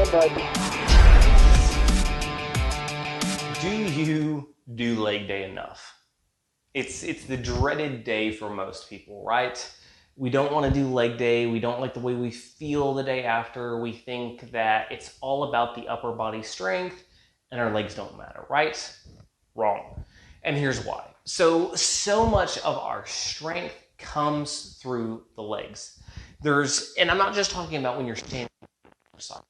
Do you do leg day enough? It's the dreaded day for most people, right? We don't want to do leg day. We don't like the way we feel the day after. We think that it's all about the upper body strength and our legs don't matter, right? Wrong. And here's why. So much of our strength comes through the legs. And I'm not just talking about when you're standing. First off,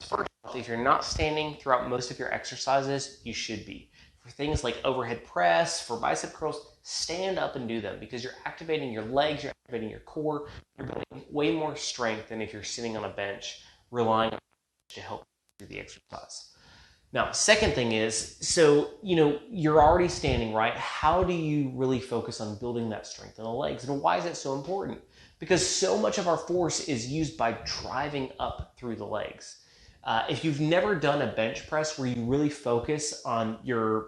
if you're not standing throughout most of your exercises, you should be. For things like overhead press, for bicep curls, stand up and do them because you're activating your legs, you're activating your core, you're building way more strength than if you're sitting on a bench relying on to help through the exercise. Now, second thing is, you're already standing, right? How do you really focus on building that strength in the legs? And why is it so important? Because so much of our force is used by driving up through the legs. If you've never done a bench press where you really focus on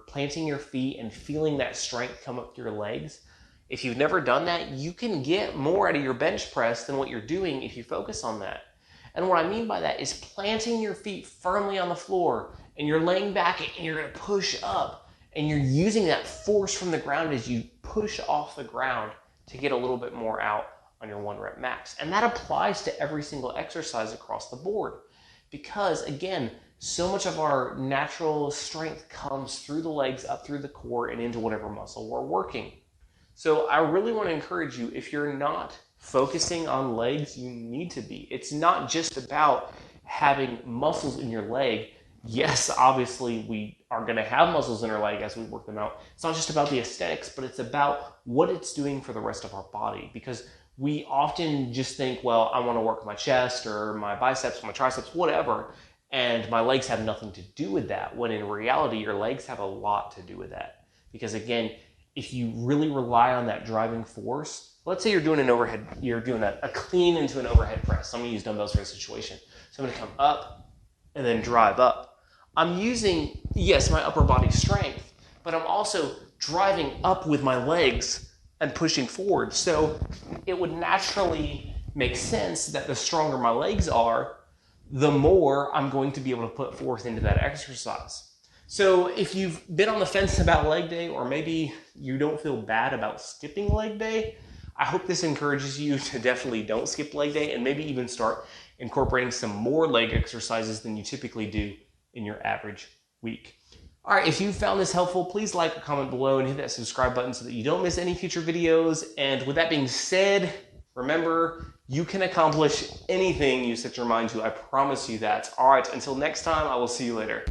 planting your feet and feeling that strength come up through your legs, if you've never done that, you can get more out of your bench press than what you're doing if you focus on that. And what I mean by that is planting your feet firmly on the floor and you're laying back and you're going to push up and you're using that force from the ground as you push off the ground to get a little bit more out on your 1 rep max. And that applies to every single exercise across the board. Because, again, so much of our natural strength comes through the legs, up through the core, and into whatever muscle we're working. So I really want to encourage you, if you're not focusing on legs, you need to be. It's not just about having muscles in your leg. Yes, obviously, we are going to have muscles in our leg as we work them out. It's not just about the aesthetics, but it's about what it's doing for the rest of our body. Because we often just think, well, I want to work my chest or my biceps, my triceps, whatever, and my legs have nothing to do with that, when in reality, your legs have a lot to do with that. Because again, if you really rely on that driving force, let's say you're doing a clean into an overhead press. I'm going to use dumbbells for this situation. So I'm going to come up and then drive up. I'm using, yes, my upper body strength, but I'm also driving up with my legs and pushing forward. So it would naturally make sense that the stronger my legs are, the more I'm going to be able to put forth into that exercise. So if you've been on the fence about leg day, or maybe you don't feel bad about skipping leg day, I hope this encourages you to definitely don't skip leg day and maybe even start incorporating some more leg exercises than you typically do in your average week. All right, if you found this helpful, please like or comment below and hit that subscribe button so that you don't miss any future videos. And with that being said, remember, you can accomplish anything you set your mind to. I promise you that. All right, until next time, I will see you later.